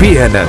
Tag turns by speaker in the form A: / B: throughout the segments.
A: PNN,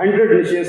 B: 100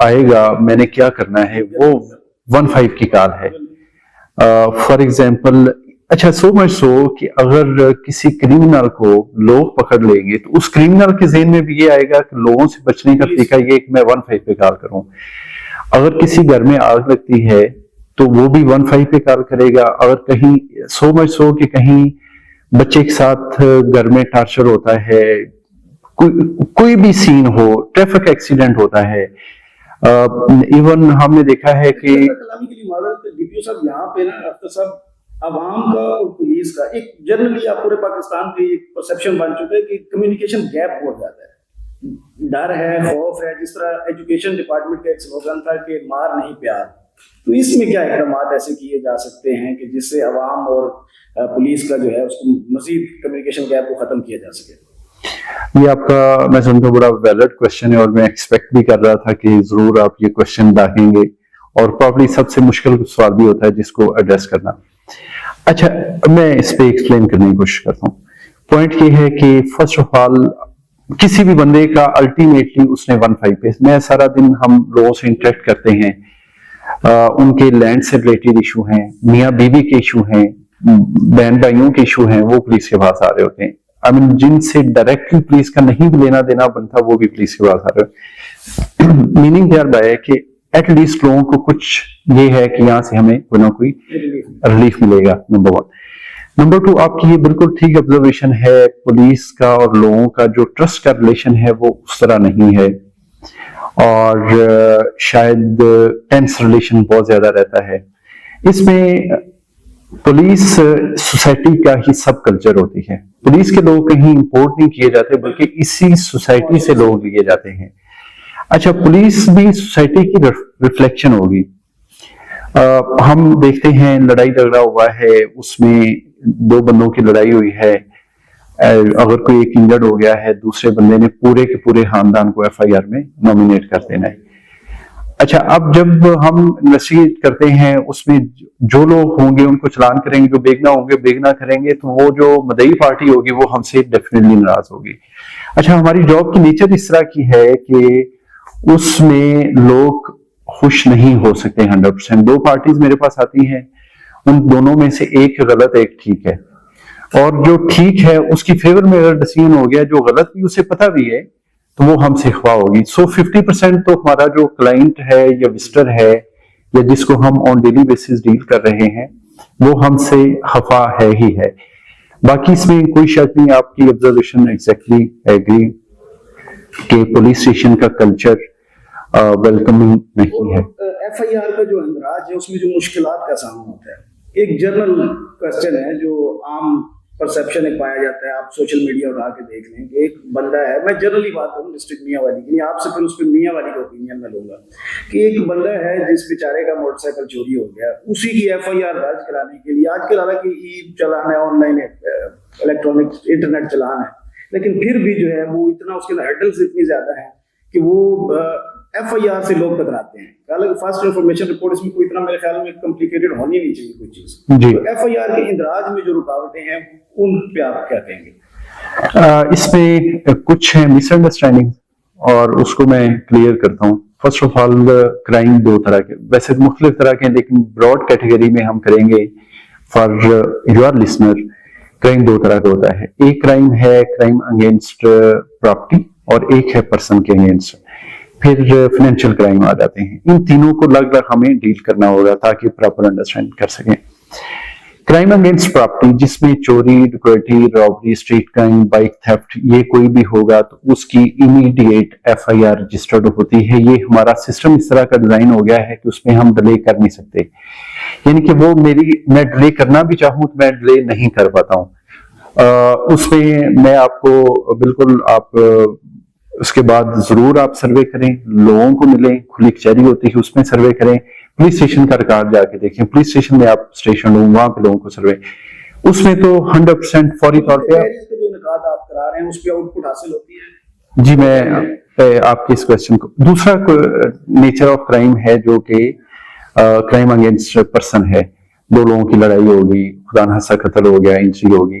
C: آئے گا میں نے کیا کرنا ہے، وہ 1-5 کی کال ہے. فار ایگزامپل اچھا سو مچ سو کہ اگر کسی کریمنل کو لوگ پکڑ لیں گے تو اس کریمنل کے ذہن میں بھی یہ آئے گا کہ لوگوں سے بچنے کا طریقہ یہ کہ میں 1-5 پہ کال کروں. اگر کسی گھر میں آگ لگتی ہے تو وہ بھی 1-5 پہ کال کرے گا. اگر کہیں سو مچ سو کہ کہیں بچے کے ساتھ گھر میں ٹارچر ہوتا ہے، کوئی بھی سین ہو، ٹریفک ایکسیڈنٹ ہوتا ہے، ایون ہم نے دیکھا ہے کہ
B: یہاں پہ نا ڈاکٹر صاحب عوام کا اور پولیس کا ایک جنرلی آپ پورے پاکستان کی ایک پرسپشن بن چکا ہے کہ کمیونیکیشن گیپ بہت زیادہ ہے، ڈر ہے، خوف ہے. جس طرح ایجوکیشن ڈپارٹمنٹ کا ایک سلوگن تھا کہ مار نہیں پیار، تو اس میں کیا اقدامات ایسے کیے جا سکتے ہیں کہ جس سے عوام اور پولیس کا جو ہے اس کو مزید کمیونیکیشن گیپ کو ختم کیا جا سکے؟
C: یہ آپ کا میں سمجھتا ہوں بڑا ویلڈ کوشچن ہے، اور میں ایکسپیکٹ بھی کر رہا تھا کہ ضرور آپ یہ کوشچن ڈالیں گے، اور پرابلی سب سے مشکل سوال بھی ہوتا ہے جس کو ایڈریس کرنا. اچھا میں اس پہ ایکسپلین کرنے کی کوشش کرتا ہوں. پوائنٹ یہ ہے کہ فرسٹ آف آل کسی بھی بندے کا الٹیمیٹلی اس نے 1-5 پہ، میں سارا دن ہم لوگوں سے انٹریکٹ کرتے ہیں، ان کے لینڈ سے ریلیٹڈ ایشو ہیں، میاں بیوی کے ایشو ہیں، بہن بھائیوں کے ایشو ہیں، وہ پولیس کے پاس آ رہے ہوتے ہیں. جن سے ڈائریکٹلی پولیس کا نہیں بھی لینا دینا بنتا وہ بھی پولیس کے پاس آ رہے ہوتے. میننگ دیئر بائی ہے کہ ایٹ لیسٹ لوگوں کو کچھ یہ ہے کہ یہاں سے ہمیں کوئی نہ کوئی ریلیف ملے گا. نمبر 1. نمبر 2 آپ کی یہ بالکل ٹھیک آبزرویشن ہے، پولیس کا اور لوگوں کا جو ٹرسٹ کا ریلیشن ہے وہ اس طرح نہیں ہے، اور شاید ٹینس ریلیشن بہت زیادہ رہتا ہے. اس میں پولیس سوسائٹی کا ہی سب کلچر ہوتی ہے. پولیس کے لوگ کہیں امپورٹ نہیں کیے جاتے بلکہ اسی سوسائٹی سے لوگ لیے جاتے ہیں. اچھا پولیس بھی سوسائٹی کی ریفلیکشن ہوگی. ہم دیکھتے ہیں لڑائی جھگڑا ہوا ہے، اس میں 2 بندوں کی لڑائی ہوئی ہے، اگر کوئی ایک انجرڈ ہو گیا ہے دوسرے بندے نے پورے کے پورے خاندان کو FIR میں نومینیٹ کر دینا ہے. اچھا اب جب ہم انویسٹیگیٹ کرتے ہیں اس میں جو لوگ ہوں گے ان کو چلان کریں گے، جو بیگنا ہوں گے بیگنا کریں گے، تو وہ جو مدعی پارٹی ہوگی وہ ہم سے ڈیفینیٹلی ناراض ہوگی. اچھا ہماری جاب کی نیچر اس طرح کی ہے کہ اس میں لوگ خوش نہیں ہو سکتے 100%. 2 پارٹیز میرے پاس آتی ہیں، ان دونوں میں سے ایک غلط ایک ٹھیک ہے، اور جو ٹھیک ہے اس کی فیور میں اگر ڈیسیژن ہو گیا، جو غلط بھی اسے پتہ بھی ہے، تو وہ ہم سے خفا ہوگی. سو 50% تو ہمارا جو کلائنٹ ہے یا وزٹر ہے یا جس کو ہم آن ڈیلی بیسس ڈیل کر رہے ہیں وہ ہم سے خفا ہے ہی ہے. باقی اس میں کوئی شک نہیں، آپ کی آبزرویشن ایگزیکٹلی ایگری کہ پولیس اسٹیشن کا کلچر ویلکمنگ نہیں ہے.
B: FIR کا جو اندراج ہے اس میں جو مشکلات کا سامنا ہوتا ہے، ایک جنرل کوسچن ہے جو عام پرسپشن ایک پایا جاتا ہے. آپ سوشل میڈیا اٹھا کے دیکھ لیں کہ ایک بندہ ہے، میں جنرلی بات کروں ڈسٹرکٹ میاں والی کی، آپ سے پھر اس پہ میاں والی کا اوپینین میں لوں گا، کہ ایک بندہ ہے جس بیچارے کا موٹر سائیکل چوری ہو گیا، اسی کی FIR درج کرانے کے لیے آج کل حالانکہ چلان ہے، آن لائن الیکٹرانک انٹرنیٹ چلان ہے، لیکن پھر بھی جو ہے وہ اتنا اس کے ہرڈلز اتنی زیادہ ہیں کہ وہ FIR سے لوگ کتراتے ہیں. حالانکہ فرسٹ انفارمیشن رپورٹ اس میں کوئی اتنا میرے خیال میں کمپلیکیٹڈ ہونی نہیں چاہیے کوئی چیز.
C: جی
B: FIR کے اندراج میں جو رکاوٹیں ہیں ان پہ آپ کیا کہیں گے؟
C: اس میں کچھ ہے مس انڈرسٹینڈنگ اور اس کو میں کلیئر کرتا ہوں. فرسٹ آف آل کرائم 2 طرح کے، ویسے مختلف طرح کے، لیکن براڈ کیٹیگری میں ہم کریں گے فار یور لسنر. کرائم 2 طرح کا ہوتا ہے. ایک کرائم ہے کرائم اگینسٹ پراپرٹی اور ایک ہے پرسن کے اگینسٹ. پھر فائنینشیل کرائم آ جاتے ہیں. ان تینوں کو لگ ہمیں ڈیل کرنا ہوگا تاکہ پراپر انڈرسٹینڈ کر سکیں. کرائم اگینسٹ پراپرٹی جس میں چوری، ڈکیتی، robbery, street crime, bike theft, یہ کوئی بھی ہوگا تو اس کی امیڈیٹ FIR رجسٹرڈ ہوتی ہے. یہ ہمارا سسٹم اس طرح کا ڈیزائن ہو گیا ہے کہ اس میں ہم ڈیلے کر نہیں سکتے، یعنی کہ وہ میں ڈیلے کرنا بھی چاہوں تو میں ڈیلے نہیں کر پاتا ہوں. اس میں میں آپ کو بالکل آپ اس کے بعد ضرور آپ سروے کریں، لوگوں کو ملیں، کھلی کچہری ہوتی ہے اس میں سروے کریں، پولیس اسٹیشن کا ریکارڈ جا کے دیکھیں، پولیس اسٹیشن میں آپ اسٹیشن ہوں وہاں پہ لوگوں کو سروے، اس میں تو 100% فوری طور پہ
B: آپ کرا رہے ہیں اس پہ آؤٹ پٹ حاصل ہوتی ہے.
C: جی میں آپ کی اس کوشچن کو، دوسرا نیچر آف کرائم ہے جو کہ کرائم اگینسٹ پرسن ہے. 2 لوگوں کی لڑائی ہو گئی، خدا نخواستہ قتل ہو گیا، انجری ہوگی،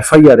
C: FIR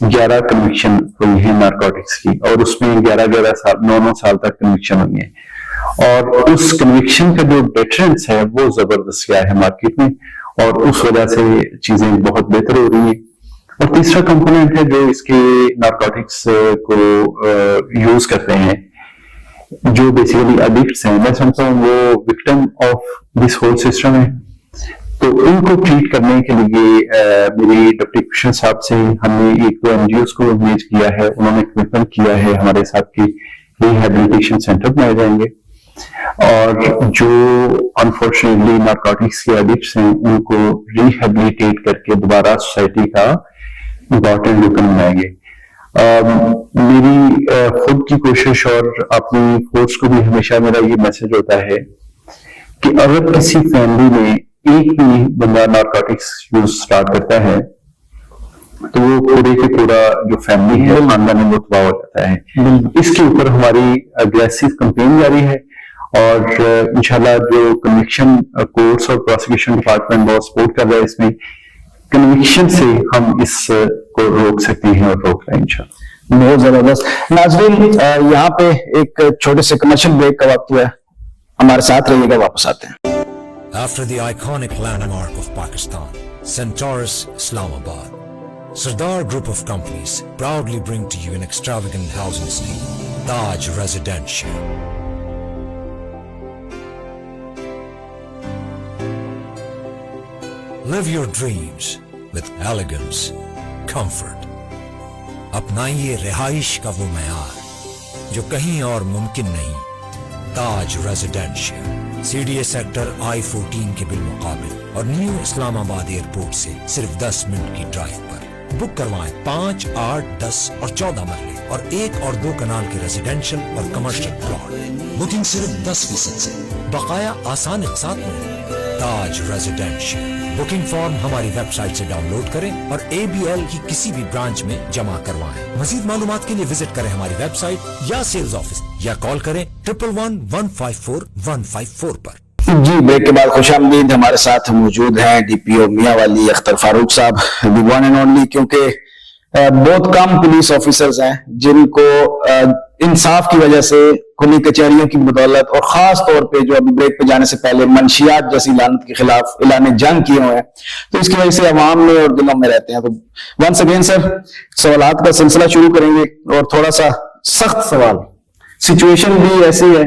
C: 11 کنوکشن ہوئی ہیں نارکوٹکس کی, اور اس میں 11 سال 9 سال تک کنوکشن ہوئی ہیں, اور اس کنوکشن کا جو ڈیٹرنس ہے وہ زبردست گیا ہے مارکیٹ میں, اور اس وجہ سے چیزیں بہت بہتر ہو رہی ہیں. اور تیسرا کمپوننٹ ہے جو اس کے نارکوٹکس کو یوز کرتے ہیں, جو بیسیکلی ایڈکٹس ہیں, میں سمجھتا ہوں وہ victim of this whole system ہے. تو ان کو ٹریٹ کرنے کے لیے میری ڈپٹی کمشنر صاحب سے ہم نے ایک دو این جی اوز کو انگیج کیا ہے, انہوں نے کمٹمنٹ کیا ہے ہمارے ساتھ کی ریہیبلیٹیشن سینٹر بنائے جائیں گے, اور جو انفارچونیٹلی نارکوٹکس کے ایڈکٹس ہیں ان کو ریہیبلیٹیٹ کر کے دوبارہ سوسائٹی کا امپورٹنٹ رکن بنائیں گے. میری خود کی کوشش اور اپنی فورس کو بھی ہمیشہ میرا یہ میسج ہوتا ہے کہ اگر کسی فیملی میں ایک بھی بندہ نارکوٹکس یوز سٹارٹ کرتا ہے تو وہ پورے کے پورا جو فیملی ہے خاندان میں وہ تباہ ہو جاتا ہے. اس کے اوپر ہماری اگریسو کمپین جاری ہے, اور انشاءاللہ جو کنوکشن کورٹس اور پروسیکیوشن ڈپارٹمنٹ بہت سپورٹ کر رہا ہے اس میں, کنوکشن سے ہم اس کو روک سکتے ہیں اور روک رہے ہیں انشاءاللہ.
B: بہت زبردست. ناظرین, یہاں پہ ایک چھوٹے سے کمرشل بریک کا وقت ہوا ہے, ہمارے ساتھ رہیے گا, واپس آتے ہیں.
A: After the iconic landmark of Pakistan, Centaurus, Islamabad, Sardar Group of Companies proudly bring to you an extravagant housing scheme, Taj Residential. Live your dreams with elegance, comfort. اپنائیے رہائش کا وہ معیار جو کہیں اور ممکن نہیں. Taj residential, C D A sector I-14 کے بالمقابل اور نیو اسلام آباد ایئرپورٹ سے صرف 10 منٹ کی ڈرائیو پر. بک کروائیں 5, 8, 10 اور 14 مرلے اور 1 اور 2 کنال کے ریزیڈینشل اور کمرشل پلاٹ. بکنگ صرف 10% سے, بقایا آسان اقساط میں. تاج ریزیڈینشیل. بکنگ فارم ہماری ویب سائٹ سے ڈاؤن لوڈ کریں اور ABL کی کسی بھی برانچ میں جمع کروائیں. مزید معلومات کے لیے وزٹ کریں ہماری ویب سائٹ یا سیلز آفس, یا کال کریں 111-154-154 پر.
B: جی, بریک کے بعد خوش آمدید. ہمارے ساتھ موجود ہیں DPO میاں والی اختر فاروق صاحب, دی ون اینڈ اونلی, کیونکہ بہت کم پولیس آفیسرز ہیں جن کو انصاف کی وجہ سے کھلی کچہریوں کی بدولت, اور خاص طور پہ جو ابھی بریک پہ جانے سے پہلے منشیات جیسی لعنت کے خلاف اعلان جنگ کیے ہوئے ہیں, تو اس کی وجہ سے عوام میں اور دلوں میں رہتے ہیں. تو ونس اگین سر, سوالات کا سلسلہ شروع کریں گے, اور تھوڑا سا سخت سوال. سچویشن بھی ایسی ہے,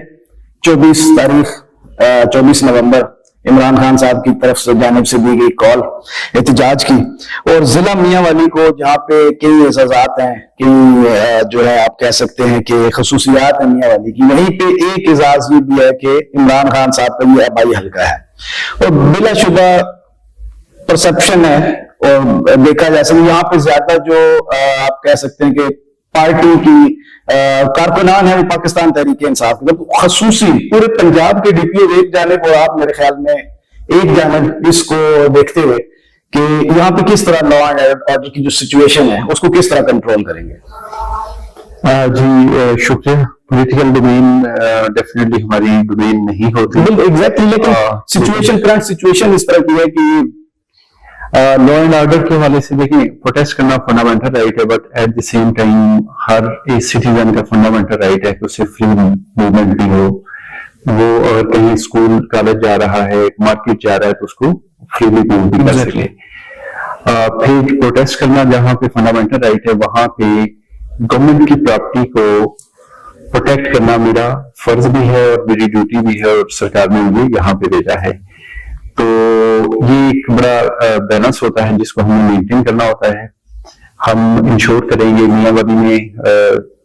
B: 24 نومبر عمران خان صاحب کی طرف سے جانب سے دی گئی کال احتجاج کی, اور ضلع میاں والی کو جہاں پہ کئی اعزازات ہیں, کئی جو ہے آپ کہہ سکتے ہیں کہ خصوصیات ہیں میاں والی کی, وہیں پہ ایک اعزاز یہ بھی ہے کہ عمران خان صاحب کا یہ آبائی حلقہ ہے, اور بلا شبہ پرسپشن ہے, اور دیکھا جا سکتا یہاں پہ زیادہ جو آپ کہہ سکتے ہیں کہ پارٹی کی کارکنان ہے وہ پاکستان تحریک انصاف کی, خصوصی پورے پنجاب کے DPO ایک جانب, اور آپ میرے خیال میں ایک جانب اس کو دیکھتے ہوئے کہ یہاں پہ کس طرح لا اینڈ آرڈر کی جو سچویشن ہے اس کو کس طرح کنٹرول کریں گے.
C: جی شکریہ. پولیٹیکل ڈومین ڈیفینیٹلی ہماری ڈومین نہیں ہوتی
B: ایگزیکٹلی, لیکن سچویشن کرنٹ سچویشن اس طرح کی ہے کہ
C: لا اینڈ آرڈر کے حوالے سے دیکھیں, پروٹیسٹ کرنا فنڈامنٹل رائٹ ہے, but at the same time ہر ایک سٹیزن کا فنڈامنٹل رائٹ ہے کہ اسے فری موومنٹ بھی ہو. وہ اگر کہیں اسکول کالج جا رہا ہے, مارکیٹ جا رہا ہے, تو اس کو فریلی موو بھی کر سکے. پھر پروٹیسٹ کرنا جہاں پہ فنڈامنٹل رائٹ ہے وہاں پہ گورنمنٹ کی پراپرٹی کو پروٹیکٹ کرنا میرا فرض بھی ہے اور میری ڈیوٹی بھی ہے, اور سرکار نے مجھے یہاں پہ بھیجا ہے. تو یہ ایک بڑا بیلنس ہوتا ہے جس کو ہمیں مینٹین کرنا ہوتا ہے. ہم انشور کریں گے, میاں والی میں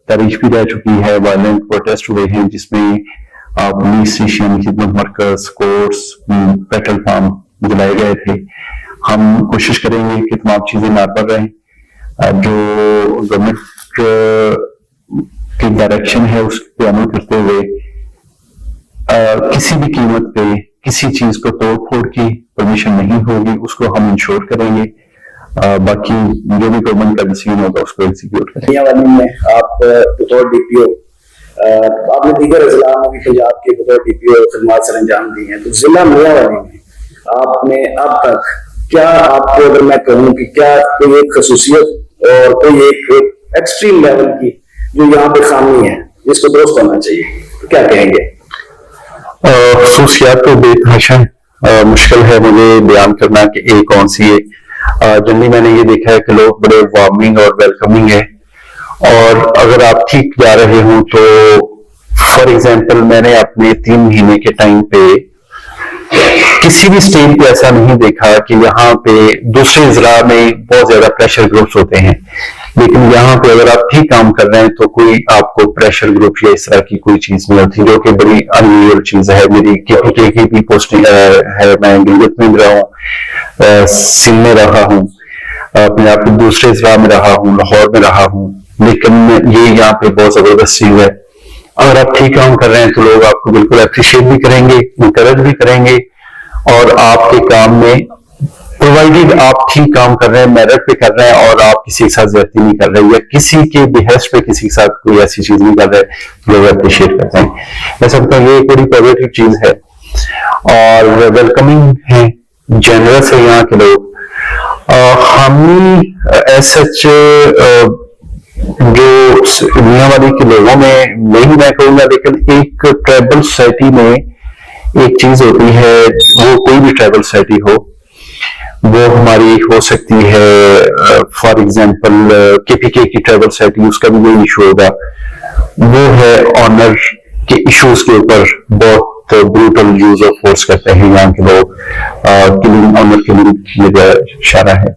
C: تاریخ بھی رہ چکی ہے, وائلنٹ پروٹیسٹ ہوئے ہیں جس میں پولیس اسٹیشن, خدمت مرکز, کورٹس, پیٹرول پمپ جلائے گئے تھے. ہم کوشش کریں گے کہ تمام چیزیں نارمل رہیں. جو گورنمنٹ کی ڈائریکشن ہے اس پہ عمل کرتے ہوئے کسی بھی قیمت پہ کسی چیز کو توڑ پھوڑ کی پرمیشن نہیں ہوگی, اس کو ہم انشور کریں گے. باقی جو بھی گورنمنٹ کا ڈیسیژن ہوگا اس کو ایگزیکیوٹ کریں گے.
B: میاں والی میں آپ بطور DPO, آپ نے دیگر اضلاع میں بھی حجاب کے بطور DPO خدمات سر انجام دی ہیں, تو ضلع میاں والی میں آپ نے اب تک کیا, آپ کو اگر میں کہوں کہ کیا کوئی ایک خصوصیت اور کوئی ایک ایکسٹریم لیول کی جو یہاں پہ خامی ہے جس کو درست ہونا چاہیے، تو کیا کہیں گے؟
C: خصوصیات تو بے تحاشا مشکل ہے مجھے بیان کرنا کہ ایک کون سی ہے. جنرلی میں نے یہ دیکھا ہے کہ لوگ بڑے وارمنگ اور ویلکمنگ ہے، اور اگر آپ ٹھیک جا رہے ہوں تو فار ایگزامپل میں نے اپنے 3 مہینے کے ٹائم پہ کسی بھی اسٹیٹ پہ ایسا نہیں دیکھا کہ یہاں پہ دوسرے اضلاع میں بہت زیادہ پریشر گروپس ہوتے ہیں، لیکن یہاں پہ اگر آپ ٹھیک کام کر رہے ہیں تو کوئی آپ کو پریشر گروپ یا اس طرح کی کوئی چیز نہیں ہوتی، جو کہ بڑی انیویل چیز ہے. میری KPK کی بھی پوسٹنگ ہے، میں گلگت میں بھی رہا ہوں، سندھ میں رہا ہوں، پنجاب کے دوسرے اضلاع میں رہا ہوں، لاہور میں رہا ہوں، لیکن یہ یہاں پہ بہت زبردست چیز ہے. اگر آپ ٹھیک کام کر رہے ہیں تو لوگ آپ کو بالکل اپریشیٹ بھی کریں گے، انکریج بھی کریں گے، اور آپ کے کام میں پرووائڈیڈ آپ ٹھیک کام کر رہے ہیں، میرٹ پہ کر رہے ہیں، اور آپ کسی کے ساتھ زیادتی نہیں کر رہے یا کسی کے بحث پہ کسی کے ساتھ کوئی ایسی چیز نہیں کر رہے، لوگ اپریشیٹ کرتے ہیں. میں سمجھتا ہوں یہ ایک بڑی پازیٹیو چیز ہے، اور ویلکمنگ ہے، جنرس ہے یہاں کے لوگ. حامی ایز سچ جو میاں والی کے لوگوں میں نہیں میں کہوں گا، لیکن ایک ٹرائبل سوسائٹی میں ایک چیز ہوتی ہے، وہ کوئی بھی ٹرائبل سوسائٹی ہو، وہ ہماری ہو سکتی ہے فار ایگزامپل KPK کی ٹرائبل سوسائٹی، اس کا بھی کوئی ایشو ہوگا، وہ ہے آنر کے ایشوز کے اوپر بہت بروٹل یوز آف فورس کرتے ہیں یہاں کے لوگ. کلنگ آنر کلنگ میرا اشارہ ہے،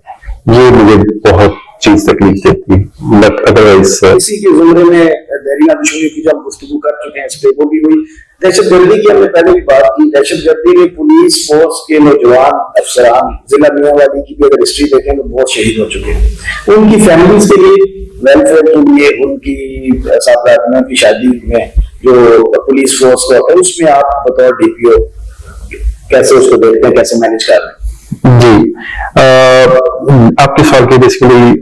C: یہ مجھے بہت چیز تکلیف دیتی ہے. بٹ ادروائز
B: اسی کے زمرے میں دیرینہ دشمنی کی جو ہم گفتگو کر چکے ہیں اس پہ، وہ بھی ہوئی دہشت گردی کی. ہم نے پہلے بھی بات کی، دہشت گردی میں پولیس فورس کے نوجوان افسران ضلع میاں والی کی بھی اگر ہسٹری دیکھیں تو بہت شہید ہو چکے ہیں. ان کی فیملیز کے لیے ویلفیئر کے لیے، ان کی صاحبزادیوں کی شادی میں جو پولیس فورس کا ہوتا ہے، اس میں آپ بطور DPO کیسے اس کو دیکھتے ہیں، کیسے مینج کر رہے ہیں؟
C: جی، آپ کے سوال کے بیسیکلی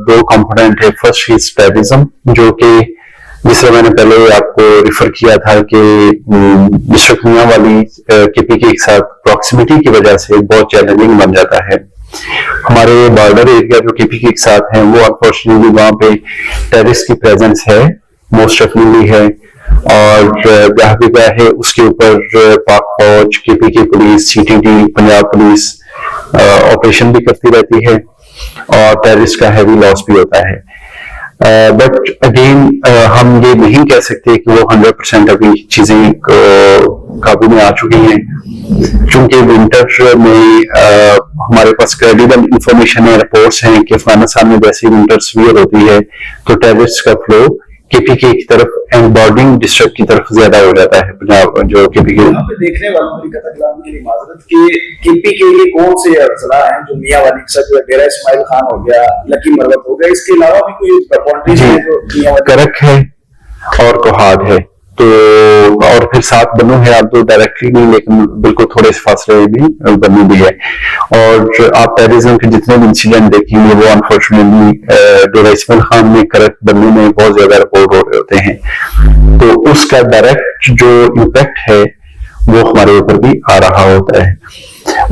C: 2 کمپوننٹ ہے. فرسٹ از ٹیررزم، جو کہ جس سے میں نے پہلے آپ کو ریفر کیا تھا کہ ڈسٹرکٹ میاں والی KPK کے ساتھ پراکسیمیٹی کی وجہ سے بہت چیلنجنگ بن جاتا ہے. ہمارے بارڈر ایریا جو KPK کے ساتھ ہیں، وہ انفارچونیٹلی وہاں پہ ٹیررسٹ کی پریزنس ہے، موسٹ ڈیفینیٹلی ہے، اور جہاں بھی کیا ہے اس کے اوپر پاک فوج، KPK police, CTT Punjab police operation بھی کرتی رہتی ہے، اور ٹیررسٹ کا ہیوی لاس بھی ہوتا ہے. بٹ اگین ہم یہ نہیں کہہ سکتے کہ وہ 100% ابھی چیزیں قابو میں آ چکی ہیں، چونکہ ونٹر میں ہمارے پاس کریڈیبل انفارمیشن ہے، رپورٹس ہیں کہ فلانا سال میں جیسے ونٹر سویئر ہوتی ہے تو ٹیررسٹ کا فلو KPK کی طرف اینڈ بارڈرنگ ڈسٹرکٹ کی طرف زیادہ ہو جاتا ہے. پنجاب جو KPK
B: دیکھنے والوں کی قطع کلام کے لیے معذرت کہ KPK کے کون سے اضلاع ہیں جو میاں والی کے ساتھ، جو ڈیرہ اسماعیل خان ہو گیا، لکی مروت ہو گیا، اس کے علاوہ بھی کوئی باؤنڈریز ہیں جو میاں والی؟
C: کرک ہے اور کوہاٹ ہے، تو اور پھر 7 بنو ہے. آپ تو ڈائریکٹلی نہیں لیکن بالکل تھوڑے سے فاصلے بھی بنو بھی ہے. اور آپ ٹیررزم کے جتنے بھی انسیڈنٹ دیکھیں گے وہ انفارچونیٹلی ڈیرہ اسماعیل خان میں، کرک بنو میں بہت زیادہ رپورٹ ہو رہے ہوتے ہیں. تو اس کا ڈائریکٹ جو امپیکٹ ہے وہ ہمارے اوپر بھی آ رہا ہوتا ہے.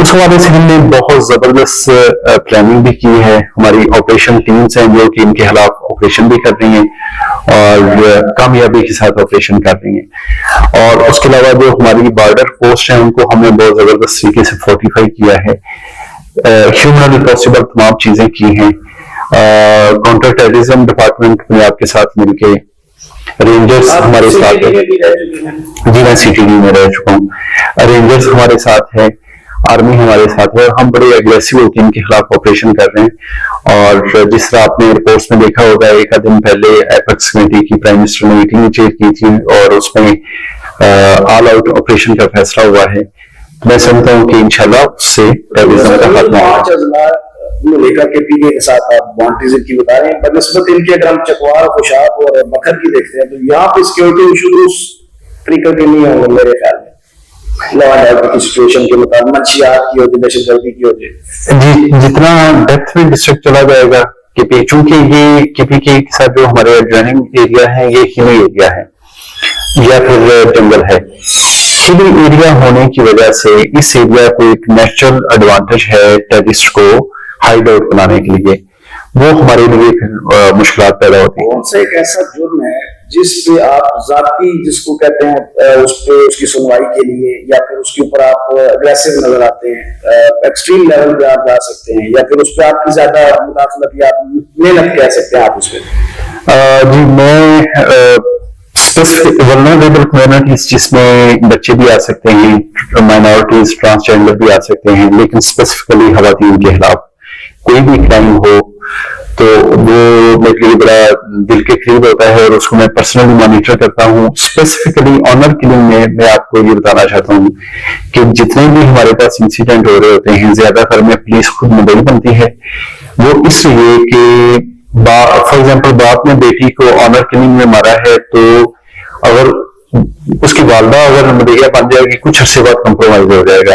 C: اس حوالے سے ہم نے بہت زبردست پلاننگ بھی کی ہے. ہماری آپریشن ٹیمز ہیں جو کہ ان کے خلاف آپریشن بھی کر رہی ہیں اور کامیابی کے ساتھ آپریشن کر رہی ہیں. اور اس کے علاوہ جو ہماری بارڈر پوسٹ ہیں ان کو ہم نے بہت زبردست طریقے سے فورٹیفائی کیا ہے. ہیومنلی پاسبل تمام چیزیں کی ہیں. کاؤنٹر ٹیررزم ڈپارٹمنٹ پنجاب کے ساتھ مل کے، رینجرز ہمارے ساتھ ہے. جی میں CTD میں رہ چکا ہوں. رینجرز ہمارے ساتھ ہے، آرمی ہمارے ساتھ ہے، اور ہم بڑے اگریسو ہو کے ان کے خلاف آپریشن کر رہے ہیں. اور جس طرح آپ نے رپورٹس میں دیکھا ہوگا، ایک دن پہلے ایپیکس کمیٹی کی پرائم منسٹر نے میٹنگ چیئر کی تھی اور اس میں آل آؤٹ آپریشن کا فیصلہ ہوا ہے. میں سمجھتا ہوں کہ انشاءاللہ اس سے ٹیررزم کا خاتمہ ہوگا.
B: لے کر KPK کے ساتھ آپ باؤنڈریز کی بتا رہے ہیں، بنسبت ان کے اگر ہم چکوار، خوشاب اور مکھر کی دیکھتے ہیں تو یہاں پہ سیکورٹی ایشوز اس طریقے کے نہیں ہوں گے میرے خیال میں. لا اینڈ آرڈر کی سچویشن کے مطابق منشیات کی ہوتی، دہشت گردی کی ہوتی.
C: جی، جتنا ڈیپتھ میں ڈسٹرکٹ چلا جائے گا چونکہ یہ KPK کے ساتھ جو ہمارے ایڈجوائننگ ایریا ہے یہ ہلی ایریا ہے یا پھر جنگل ہے. ہلی ایریا ہونے کی وجہ سے اس ایریا کو ایک نیچرل ایڈوانٹیج ہے ٹیررسٹ کو ہائیڈ آؤٹ بنانے کے لیے. وہ ہمارے لیے پھر مشکلات پیدا ہوتی ہیں.
B: کون سا ایک ایسا جرم ہے جس پہ آپ ذاتی جس کو کہتے ہیں اس پہ اس کی سنوائی کے لیے یا پھر اس کے اوپر آپ اگریسو نظر آتے ہیں, ایکسٹریم لیول پہ آپ جا سکتے ہیں, یا پھر اس پہ آپ کی زیادہ مداخلت یا محنت کہہ سکتے ہیں آپ اس پہ؟
C: جی میں اسپیسیفک ولنریبل کمیونٹیز جس میں بچے بھی آ سکتے ہیں, مائنورٹیز, ٹرانسجینڈر بھی آ سکتے ہیں, لیکن اسپیسیفکلی خواتین کے خلاف کوئی بھی کرائم ہو تو وہ میرے لیے بڑا دل کے قریب ہوتا ہے اور اس کو میں پرسنلی مانیٹر کرتا ہوں. اسپیسیفکلی آنر کلنگ میں آپ کو یہ بتانا چاہتا ہوں کہ جتنے بھی ہمارے پاس انسیڈنٹ ہو رہے ہوتے ہیں زیادہ تر میں پولیس خود مدعی بنتی ہے. وہ اس لیے کہ فار ایگزامپل باپ نے بیٹی کو آنر کلنگ میں مارا ہے تو اگر اس کی والدہ اگر مدعیہ بن جائے گی کچھ عرصے بعد کمپرومائز ہو جائے گا,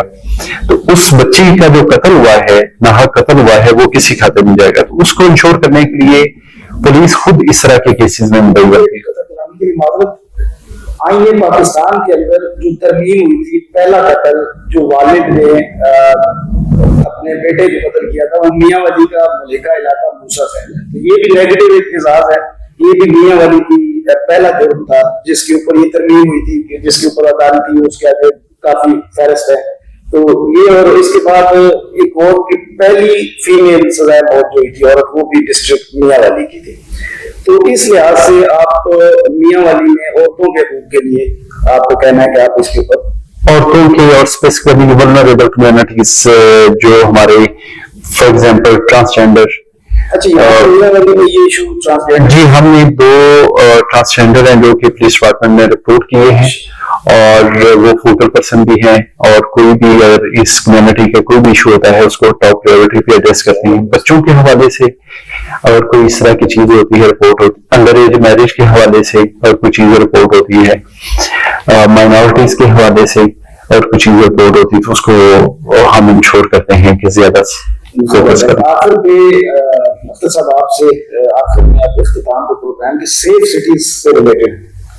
C: تو اس بچی کا جو قتل ہوا ہے, ناحق قتل ہوا ہے, وہ کسی کھاتے نہیں جائے گا. تو اس کو انشور کرنے کے لیے پولیس خود اس طرح کے کیسز میں مدعی بنتی ہے.
B: آئین پاکستان کے اندر جو ترمیم ہوئی تھی, پہلا قتل جو والد نے اپنے بیٹے کو قتل کیا تھا وہ میاں والی کا ملکہ علاقہ موسیٰ ہے. یہ بھی نیگیٹو اعتراض ہے, یہ بھی میاں والی کی پہلا جرم تھا جس کے اوپر یہ ترمیم ہوئی تھی, جس کے اوپر عدالتی اس کے آگے کافی فہرست ہے. تو یہ اور اس کے بعد ایک اور کی پہلی فیمیل سزائے موت جو ہوئی تھی عورت, وہ بھی ڈسٹرکٹ میاں والی کی تھی. تو اس لحاظ سے آپ میاں والی میں عورتوں کے حقوق کے لیے آپ کو کہنا ہے کہ آپ اس کے اوپر
C: عورتوں کے اور اسپیسیفکلی ولنریبل کمیونٹیز جو ہمارے فار ایگزامپل ٹرانسجینڈر. جی ہم نے 2 ٹرانسجینڈر ہیں جو کہ پولیس ڈپارٹمنٹ نے رپورٹ کیے ہیں اور وہ فوکل پرسن بھی ہیں, اور کوئی بھی اگر اس کمیونٹی کا کوئی بھی ایشو ہوتا ہے اس کو ٹاپ پرائیورٹی پہ ایڈریس کرتے ہیں. بچوں کے حوالے سے اگر کوئی اس طرح کی چیز ہوتی ہے رپورٹ ہوتی, انڈر ایج میرج کے حوالے سے اور کوئی چیز رپورٹ ہوتی ہے, مائنورٹیز کے حوالے سے اور کچھ چیز رپورٹ ہوتی ہے تو اس کو ہم انشور کرتے ہیں کہ زیادہ فوکس کریں.
B: آخر پہ مفتی صاحب آپ سے آخر میں آپ اختتام کے پروگرام کی سیف سٹیز سے ریلیٹڈ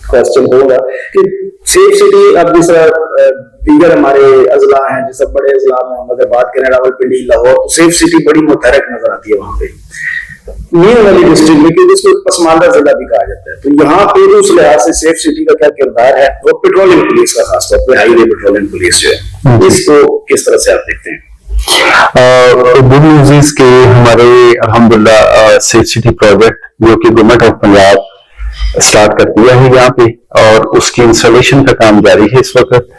B: کوشچن ہوگا کہ سیف سٹی اب جس طرح دیگر ہمارے اضلاع ہیں, جیسے بڑے اضلاع میں ہم اگر بات کریں راولپنڈی, لاہور, تو سیف سٹی بڑی متحرک نظر آتی ہے وہاں پہ. میاں والی ڈسٹرکٹ میں کیونکہ اس کو پسماندہ ضلع بھی کہا جاتا ہے, تو یہاں پہ اس لحاظ سے سیف سٹی کا کیا کردار ہے, وہ پیٹرولنگ پولیس کا خاص طور پہ ہائی وے پیٹرولنگ پولیس جو ہے, اس کو کس طرح سے آپ دیکھتے ہیں؟
C: گڈ نیوز از کہ ہمارے الحمدللہ سیف سٹی پروجیکٹ جو کہ گورنمنٹ آف پنجاب اسٹارٹ کر دیا ہے یہاں پہ, اور اس کی انسٹالیشن کا کام جاری ہے اس وقت.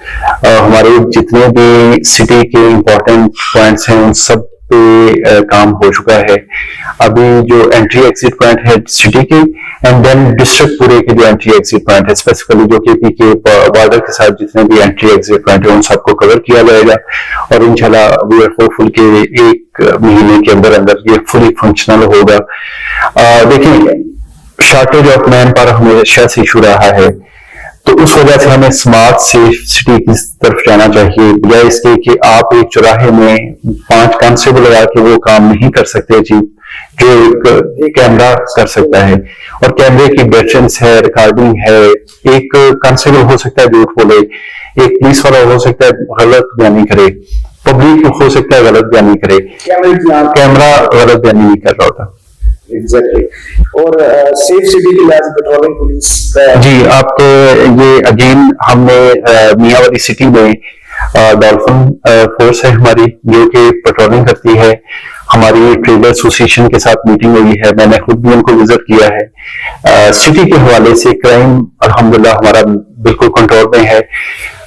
C: ہمارے جتنے بھی سٹی کے امپورٹنٹ پوائنٹس ہیں ان سب پہ کام ہو چکا ہے. ابھی جو انٹری ایگزٹ پوائنٹ ہے سٹی کے, اینڈ دین ڈسٹرکٹ پورے کے جو انٹری ایگزٹ پوائنٹ ہے اسپیسیفکلی جو کہ پی کے بارڈر کے ساتھ جتنے بھی انٹری ایگزٹ پوائنٹ ہیں ان سب کو کور کیا جائے گا, اور انشاءاللہ وی آر ہوپ فل کہ 1 مہینے کے اندر اندر یہ فلی فنکشنل ہوگا. دیکھیں شارٹیج آف مین پر ہمیشہ سے ایشو رہا ہے, تو اس وجہ سے ہمیں اسمارٹ سیف سٹی کی طرف جانا چاہیے, بجائے اس کے کہ آپ ایک چوراہے میں 5 کانسٹیبل لگا کے وہ کام نہیں کر سکتے جو ایک کیمرہ کر سکتا ہے. اور کیمرے کی بیٹرنس ہے, ریکارڈنگ ہے, ایک کانسٹیبل ہو سکتا ہے جھوٹ بولے, ایک پولیس والا ہو سکتا ہے غلط بیانی کرے, پبلک ہو سکتا ہے غلط بیانی کرے, کیمرہ غلط بیانی نہیں کر رہا ہوتا.
B: اور سیف سٹی کی لحاظ پیٹرولنگ پولیس
C: جی آپ یہ اگین ہم نے میاں والی سٹی میں ڈالفن فورس ہے ہماری جو کہ پیٹرولنگ کرتی ہے. ہماری ٹریڈر ایسوسیشن کے ساتھ میٹنگ ہوئی ہے, میں نے خود بھی ان کو وزٹ کیا ہے. سٹی کے حوالے سے کرائم الحمدللہ ہمارا بالکل کنٹرول میں ہے.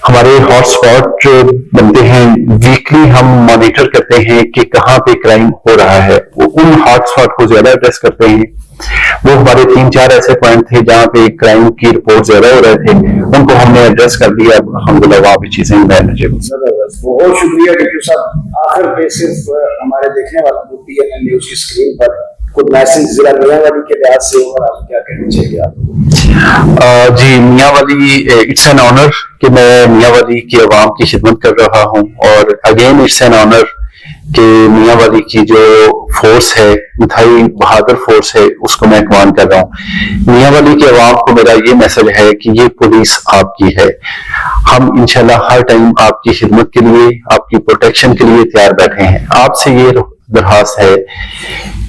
C: ہمارے ہاٹ اسپاٹ بنتے ہیں, ویکلی ہم مانیٹر کرتے ہیں کہ کہاں پہ کرائم ہو رہا ہے, ان ہاٹ اسپاٹ کو زیادہ ایڈریس کرتے ہیں. وہ ہمارے 3-4 ایسے پوائنٹ تھے جہاں پہ کرائم کی رپورٹ زیادہ ہو رہے تھے, ان کو ہم نے ایڈریس کر دیا. الحمدللہ وہاں بھی چیزیں مینیجیبل.
B: بہت شکریہ ڈاکٹر صاحب. آخر پہ صرف ہمارے دیکھنے والوں کو پی این این نیوز کی اسکرین پر کچھ میسج ضلع میاں والی کے لحاظ سے اور آپ کیا کہنا چاہیے آپ؟
C: جی میاں والی اٹس این آنر کہ میں میاں والی کی عوام کی خدمت کر رہا ہوں, اور اگین اٹس این آنر کہ میاں والی کی جو فورس ہے, انتہائی بہادر فورس ہے, اس کو میں کمانڈ کر رہا ہوں. میاں والی کے عوام کو میرا یہ میسج ہے کہ یہ پولیس آپ کی ہے. ہم انشاءاللہ ہر ٹائم آپ کی خدمت کے لیے, آپ کی پروٹیکشن کے لیے تیار بیٹھے ہیں. آپ سے یہ درخواست ہے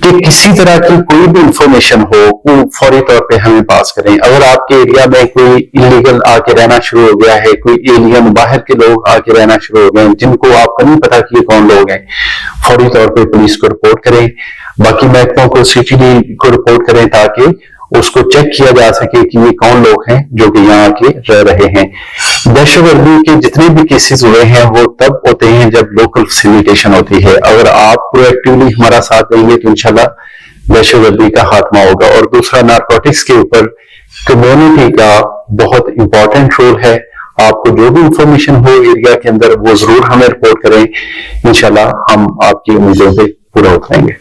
C: کہ کسی طرح کی کوئی بھی انفارمیشن ہو وہ فوری طور پہ ہمیں پاس کریں. اگر آپ کے ایریا میں کوئی انلیگل آ کے رہنا شروع ہو گیا ہے, کوئی ایلین باہر کے لوگ آ کے رہنا شروع ہو گئے ہیں جن کو آپ کو نہیں پتا کہ یہ کون لوگ ہیں, فوری طور پہ پولیس کو رپورٹ کریں, باقی محکموں کو CTD کو رپورٹ کریں تاکہ اس کو چیک کیا جا سکے کہ یہ کون لوگ ہیں جو کہ یہاں کے رہ رہے ہیں. دہشت گردی کے جتنے بھی کیسز ہوئے ہیں وہ تب ہوتے ہیں جب لوکل فیسیلیٹیشن ہوتی ہے. اگر آپ پرو ایکٹیولی ہمارا ساتھ دیں گے تو انشاءاللہ دہشت گردی کا خاتمہ ہوگا. اور دوسرا, نارکوٹکس کے اوپر کمیونٹی کا بہت امپورٹنٹ رول ہے. آپ کو جو بھی انفارمیشن ہو ایریا کے اندر وہ ضرور ہمیں رپورٹ کریں, انشاءاللہ ہم آپ کی امیدوں پہ پورا اتریں گے.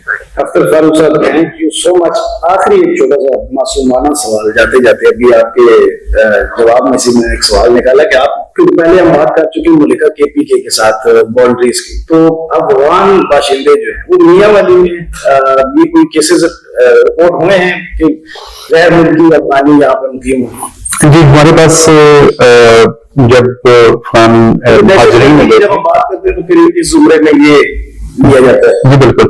B: اختر فاروق صاحب, تھینک یو سو مچ. آخری ایک چھوٹا سا معصومانہ سوال جاتے جاتے, ابھی آپ کے جواب میں سے میں ایک سوال نکالا کہ آپ پہلے ہم بات کر چکے ملکہ KPK کے ساتھ باؤنڈریز کی, تو افغان باشندے جو ہیں وہ میاں والی میں بھی کوئی کیسز رپورٹ ہوئے ہیں کہ غیر ملکی افغانی یہاں پر مقیم ہوں؟
C: جی, ہمارے پاس جب
B: جب ہم بات کرتے ہیں تو پھر اس زمرے میں یہ لیا جاتا ہے.
C: جی بالکل,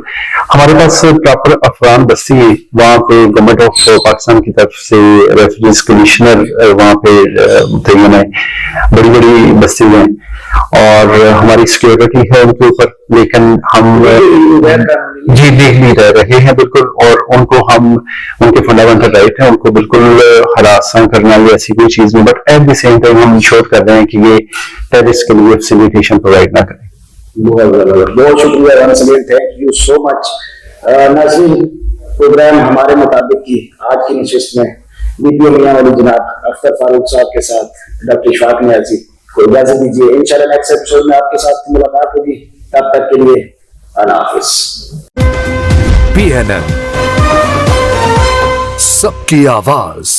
C: ہمارے پاس پراپر افغان بستی وہاں پہ گورنمنٹ آف پاکستان کی طرف سے ریفیوجیز کمشنر وہاں پہ تعین ہے, بڑی بڑی بستی ہیں اور ہماری سیکورٹی ہے ان کے اوپر, لیکن ہم جی لیگلی رہ رہے ہیں بالکل, اور ان کو ہم ان کے فنڈامنٹل رائٹ ہیں ان کو بالکل ہراساں کرنا یا ایسی کوئی چیز نہیں, but at the same time ہم انشور کر رہے ہیں کہ یہ ٹیررسٹ کے لیے فیسیلیٹیشن پرووائڈ نہ کریں.
B: بہت شکریہ, تھینک یو سو مچ. ناظرین, پروگرام ہمارے مطابق کی آج کی نشست میں DPO میاں والی جناب اختر فاروق صاحب کے ساتھ ڈاکٹر اشفاق نیازی کو اجازت دیجیے. انشاءاللہ نیکسٹ ایپیسوڈ میں آپ کے ساتھ ملاقات ہوگی. تب تک کے لیے اللہ حافظ.
A: PNN سب کی آواز.